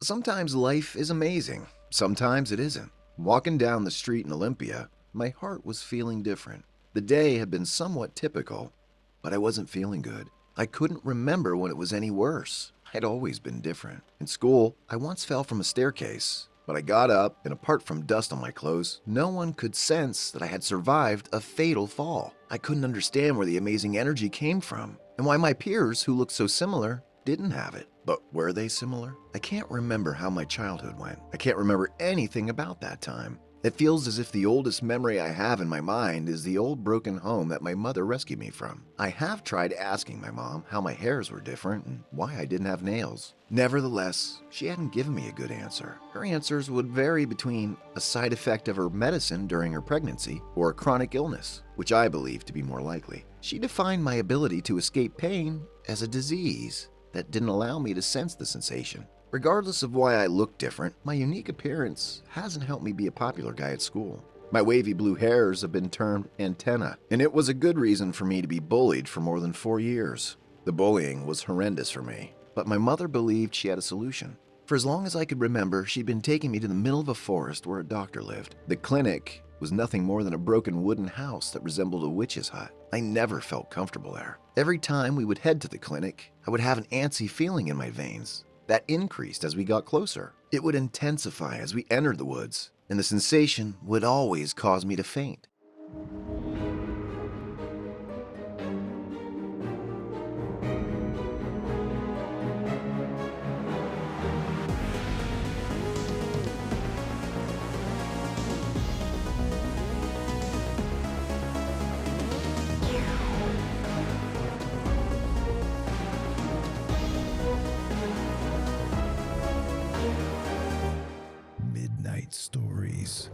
Sometimes life is amazing, sometimes it isn't. Walking down the street in Olympia, my heart was feeling different. The day had been somewhat typical, but I wasn't feeling good. I couldn't remember when it was any worse. I'd always been different. In school, I once fell from a staircase, but I got up, and apart from dust on my clothes, no one could sense that I had survived a fatal fall. I couldn't understand where the amazing energy came from, and why my peers, who looked so similar, didn't have it. But were they similar? I can't remember how my childhood went. I can't remember anything about that time. It feels as if the oldest memory I have in my mind is the old broken home that my mother rescued me from. I have tried asking my mom how my hairs were different and why I didn't have nails. Nevertheless, she hadn't given me a good answer. Her answers would vary between a side effect of her medicine during her pregnancy or a chronic illness, which I believe to be more likely. She defined my ability to escape pain as a disease that didn't allow me to sense the sensation. Regardless of why I look different, my unique appearance hasn't helped me be a popular guy at school. My wavy blue hairs have been termed antenna, and it was a good reason for me to be bullied for more than 4 years. The bullying was horrendous for me, but my mother believed she had a solution. For as long as I could remember, she'd been taking me to the middle of a forest where a doctor lived. The clinic was nothing more than a broken wooden house that resembled a witch's hut. I never felt comfortable there. Every time we would head to the clinic, I would have an antsy feeling in my veins. That increased as we got closer. It would intensify as we entered the woods, and the sensation would always cause me to faint. Midnight Stories.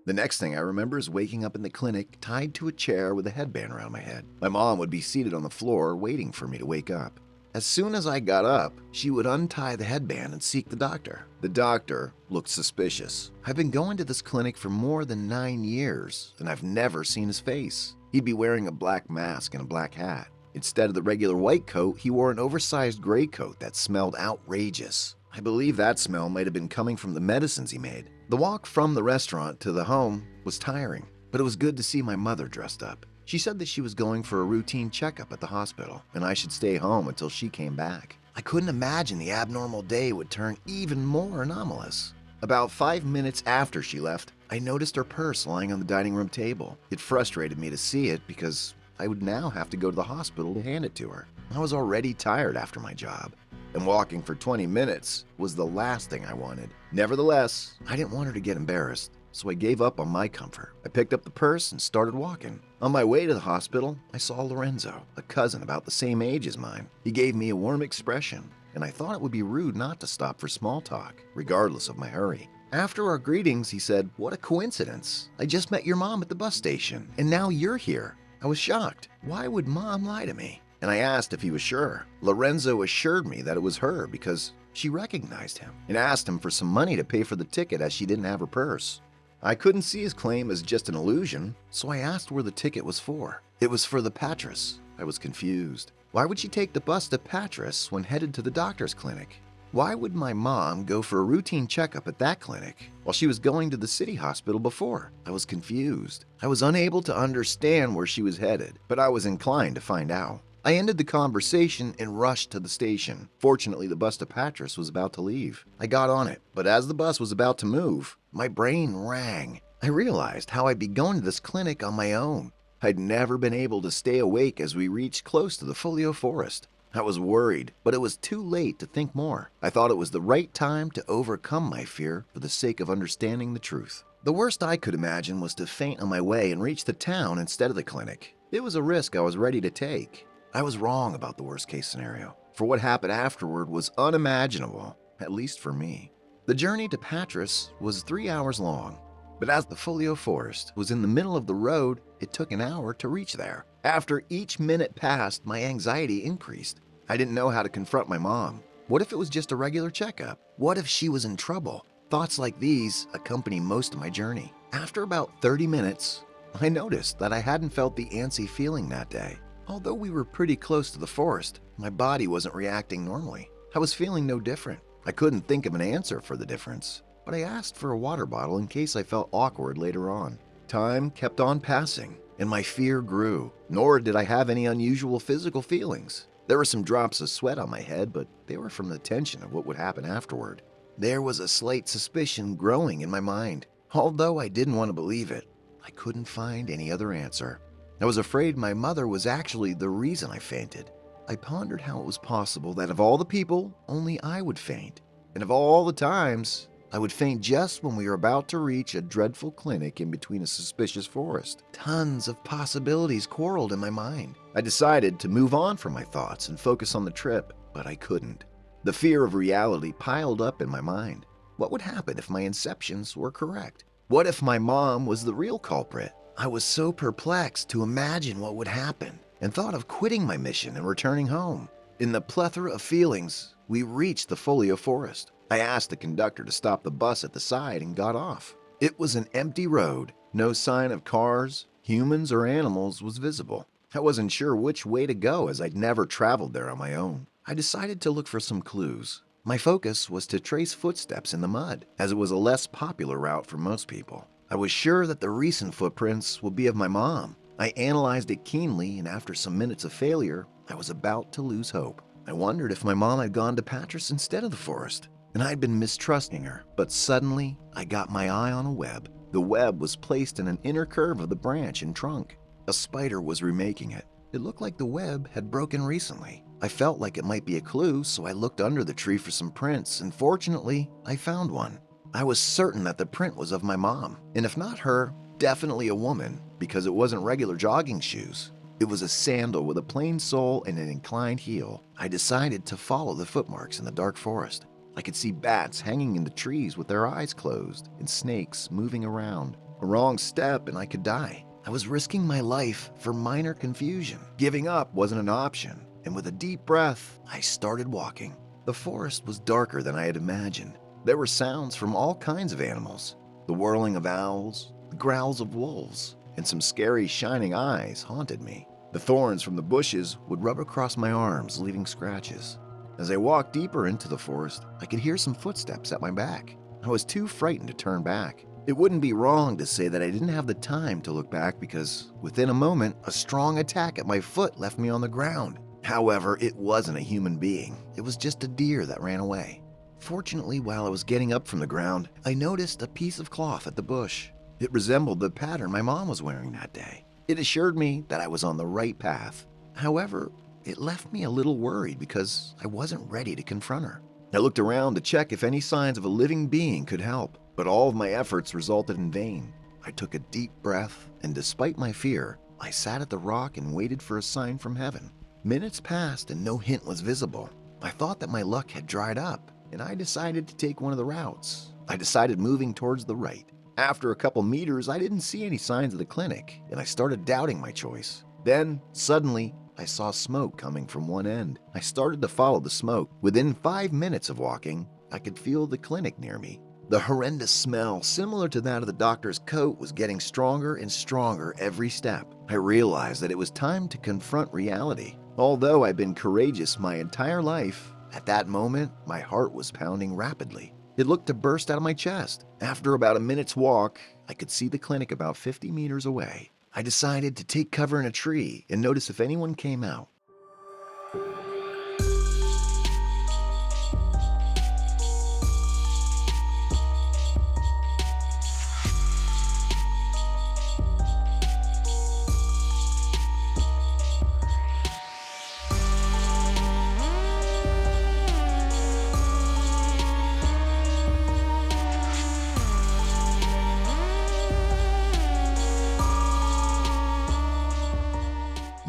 The next thing I remember is waking up in the clinic tied to a chair with a headband around my head. My mom would be seated on the floor waiting for me to wake up. As soon as I got up, she would untie the headband and seek the doctor. The doctor looked suspicious. I've been going to this clinic for more than 9 years, and I've never seen his face. He'd be wearing a black mask and a black hat. Instead of the regular white coat, he wore an oversized gray coat that smelled outrageous. I believe that smell might have been coming from the medicines he made. The walk from the restaurant to the home was tiring, but it was good to see my mother dressed up. She said that she was going for a routine checkup at the hospital, and I should stay home until she came back. I couldn't imagine the abnormal day would turn even more anomalous. About 5 minutes after she left, I noticed her purse lying on the dining room table. It frustrated me to see it because I would now have to go to the hospital to hand it to her. I was already tired after my job, and walking for 20 minutes was the last thing I wanted. Nevertheless, I didn't want her to get embarrassed, so I gave up on my comfort. I picked up the purse and started walking. On my way to the hospital, I saw Lorenzo, a cousin about the same age as mine. He gave me a warm expression, and I thought it would be rude not to stop for small talk, regardless of my hurry. After our greetings, he said, "What a coincidence. I just met your mom at the bus station, and now you're here." I was shocked. Why would Mom lie to me? And I asked if he was sure. Lorenzo assured me that it was her because she recognized him and asked him for some money to pay for the ticket as she didn't have her purse. I couldn't see his claim as just an illusion, so I asked where the ticket was for. It was for the Patras. I was confused. Why would she take the bus to Patras when headed to the doctor's clinic? Why would my mom go for a routine checkup at that clinic while she was going to the city hospital before? I was confused. I was unable to understand where she was headed, but I was inclined to find out. I ended the conversation and rushed to the station. Fortunately, the bus to Patras was about to leave. I got on it, but as the bus was about to move, my brain rang. I realized how I'd be going to this clinic on my own. I'd never been able to stay awake as we reached close to the Folio Forest. I was worried, but it was too late to think more. I thought it was the right time to overcome my fear for the sake of understanding the truth. The worst I could imagine was to faint on my way and reach the town instead of the clinic. It was a risk I was ready to take. I was wrong about the worst case scenario, for what happened afterward was unimaginable, at least for me. The journey to Patras was 3 hours long, but as the Folio Forest was in the middle of the road, it took an hour to reach there. After each minute passed, my anxiety increased. I didn't know how to confront my mom. What if it was just a regular checkup? What if she was in trouble? Thoughts like these accompany most of my journey. After about 30 minutes, I noticed that I hadn't felt the antsy feeling that day. Although we were pretty close to the forest, my body wasn't reacting normally. I was feeling no different. I couldn't think of an answer for the difference, but I asked for a water bottle in case I felt awkward later on. Time kept on passing, and my fear grew, nor did I have any unusual physical feelings. There were some drops of sweat on my head, but they were from the tension of what would happen afterward. There was a slight suspicion growing in my mind. Although I didn't want to believe it, I couldn't find any other answer. I was afraid my mother was actually the reason I fainted. I pondered how it was possible that of all the people, only I would faint. And of all the times, I would faint just when we were about to reach a dreadful clinic in between a suspicious forest. Tons of possibilities quarreled in my mind. I decided to move on from my thoughts and focus on the trip, but I couldn't. The fear of reality piled up in my mind. What would happen if my inceptions were correct? What if my mom was the real culprit? I was so perplexed to imagine what would happen and thought of quitting my mission and returning home. In the plethora of feelings, we reached the folio forest. I asked the conductor to stop the bus at the side and got off. It was an empty road. No sign of cars, humans, or animals was visible. I wasn't sure which way to go as I'd never traveled there on my own. I decided to look for some clues. My focus was to trace footsteps in the mud, as it was a less popular route for most people. I was sure that the recent footprints would be of my mom. I analyzed it keenly, and after some minutes of failure, I was about to lose hope. I wondered if my mom had gone to Patras instead of the forest, and I'd been mistrusting her. But suddenly, I got my eye on a web. The web was placed in an inner curve of the branch and trunk. A spider was remaking it. It looked like the web had broken recently. I felt like it might be a clue, so I looked under the tree for some prints, and fortunately, I found one. I was certain that the print was of my mom, and if not her, definitely a woman, because it wasn't regular jogging shoes. It was a sandal with a plain sole and an inclined heel. I decided to follow the footmarks in the dark forest. I could see bats hanging in the trees with their eyes closed and snakes moving around. A wrong step and I could die. I was risking my life for minor confusion. Giving up wasn't an option, and with a deep breath, I started walking. The forest was darker than I had imagined. There were sounds from all kinds of animals. The whirling of owls, the growls of wolves, and some scary shining eyes haunted me. The thorns from the bushes would rub across my arms, leaving scratches. As I walked deeper into the forest, I could hear some footsteps at my back. I was too frightened to turn back. It wouldn't be wrong to say that I didn't have the time to look back because within a moment, a strong attack at my foot left me on the ground. However, it wasn't a human being. It was just a deer that ran away. Fortunately, while I was getting up from the ground, I noticed a piece of cloth at the bush. It resembled the pattern my mom was wearing that day. It assured me that I was on the right path. However, it left me a little worried because I wasn't ready to confront her. I looked around to check if any signs of a living being could help, but all of my efforts resulted in vain. I took a deep breath, and despite my fear, I sat at the rock and waited for a sign from heaven. Minutes passed and no hint was visible. I thought that my luck had dried up, and I decided to take one of the routes. I decided moving towards the right. After a couple meters, I didn't see any signs of the clinic, and I started doubting my choice. Then, suddenly, I saw smoke coming from one end. I started to follow the smoke. Within 5 minutes of walking, I could feel the clinic near me. The horrendous smell, similar to that of the doctor's coat, was getting stronger and stronger every step. I realized that it was time to confront reality. Although I've been courageous my entire life, at that moment, my heart was pounding rapidly. It looked to burst out of my chest. After about a minute's walk, I could see the clinic about 50 meters away. I decided to take cover in a tree and notice if anyone came out.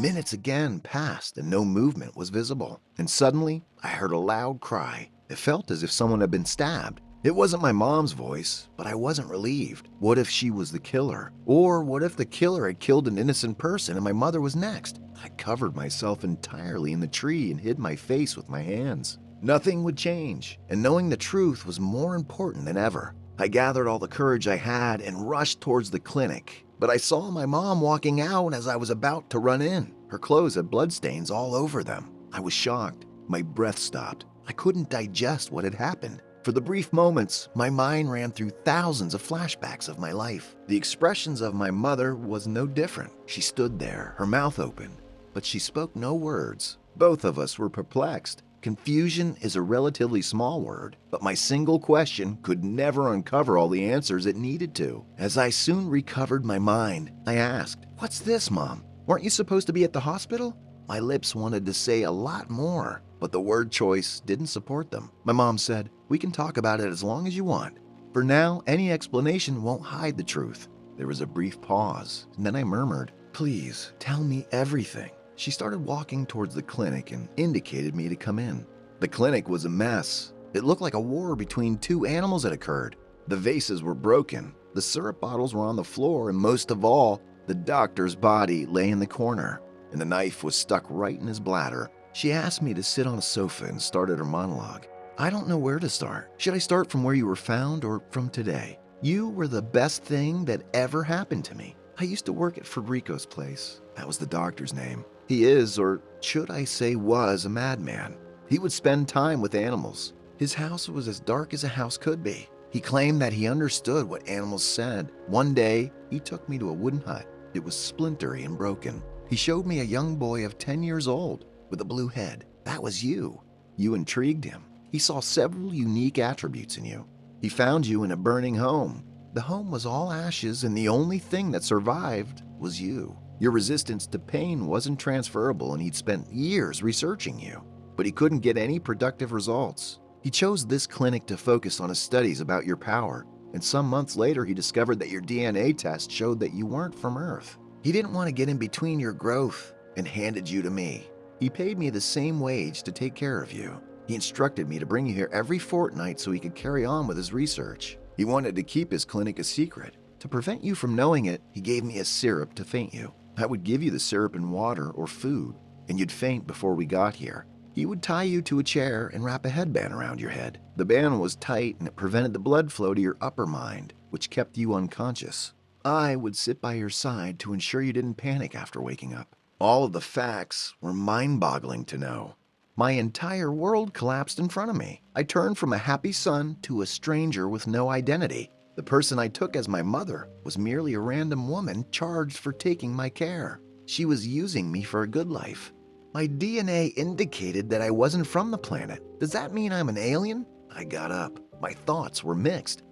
Minutes again passed and no movement was visible. And suddenly, I heard a loud cry. It felt as if someone had been stabbed. It wasn't my mom's voice, but I wasn't relieved. What if she was the killer? Or what if the killer had killed an innocent person and my mother was next? I covered myself entirely in the tree and hid my face with my hands. Nothing would change, and knowing the truth was more important than ever. I gathered all the courage I had and rushed towards the clinic. But I saw my mom walking out as I was about to run in. Her clothes had bloodstains all over them. I was shocked. My breath stopped. I couldn't digest what had happened. For the brief moments, my mind ran through thousands of flashbacks of my life. The expressions of my mother was no different. She stood there, her mouth open, but she spoke no words. Both of us were perplexed. Confusion is a relatively small word, but my single question could never uncover all the answers it needed to. As I soon recovered my mind, I asked, "What's this, Mom? Weren't you supposed to be at the hospital?" My lips wanted to say a lot more, but the word choice didn't support them. My mom said, "We can talk about it as long as you want. For now, any explanation won't hide the truth." There was a brief pause, and then I murmured, "Please, tell me everything." She started walking towards the clinic and indicated me to come in. The clinic was a mess. It looked like a war between two animals had occurred. The vases were broken, the syrup bottles were on the floor, and most of all, the doctor's body lay in the corner, and the knife was stuck right in his bladder. She asked me to sit on a sofa and started her monologue. "I don't know where to start. Should I start from where you were found or from today? You were the best thing that ever happened to me. I used to work at Federico's place." That was the doctor's name. He is, or should I say was, a madman. He would spend time with animals. His house was as dark as a house could be. He claimed that he understood what animals said. One day, he took me to a wooden hut. It was splintery and broken. He showed me a young boy of 10 years old with a blue head. That was you. You intrigued him. He saw several unique attributes in you. He found you in a burning home. The home was all ashes, and the only thing that survived was you. Your resistance to pain wasn't transferable, and he'd spent years researching you, but he couldn't get any productive results. He chose this clinic to focus on his studies about your power, and some months later he discovered that your DNA test showed that you weren't from Earth. He didn't want to get in between your growth and handed you to me. He paid me the same wage to take care of you. He instructed me to bring you here every fortnight so he could carry on with his research. He wanted to keep his clinic a secret. To prevent you from knowing it, he gave me a syrup to faint you. I would give you the syrup in water or food, and you'd faint before we got here. He would tie you to a chair and wrap a headband around your head. The band was tight and it prevented the blood flow to your upper mind, which kept you unconscious. I would sit by your side to ensure you didn't panic after waking up. All of the facts were mind-boggling to know. My entire world collapsed in front of me. I turned from a happy son to a stranger with no identity. The person I took as my mother was merely a random woman charged for taking my care. She was using me for a good life. My DNA indicated that I wasn't from the planet. Does that mean I'm an alien? I got up. My thoughts were mixed.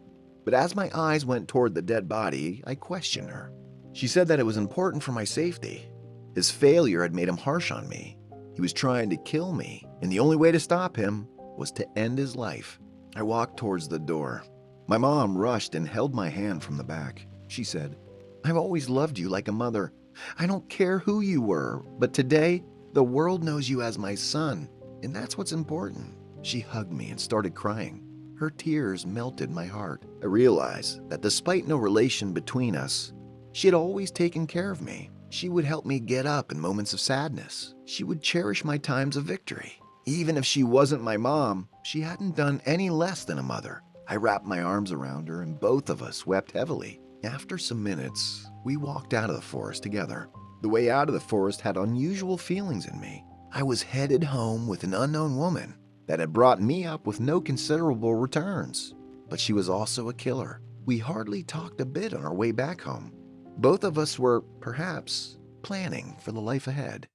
But as my eyes went toward the dead body, I questioned her. She said that it was important for my safety. His failure had made him harsh on me. He was trying to kill me, and the only way to stop him was to end his life. I walked towards the door. My mom rushed and held my hand from the back. She said, "I've always loved you like a mother. I don't care who you were, but today, the world knows you as my son, and that's what's important." She hugged me and started crying. Her tears melted my heart. I realized that despite no relation between us, she had always taken care of me. She would help me get up in moments of sadness. She would cherish my times of victory. Even if she wasn't my mom, she hadn't done any less than a mother. I wrapped my arms around her and both of us wept heavily. After some minutes, we walked out of the forest together. The way out of the forest had unusual feelings in me. I was headed home with an unknown woman that had brought me up with no considerable returns, but she was also a killer. We hardly talked a bit on our way back home. Both of us were, perhaps, planning for the life ahead.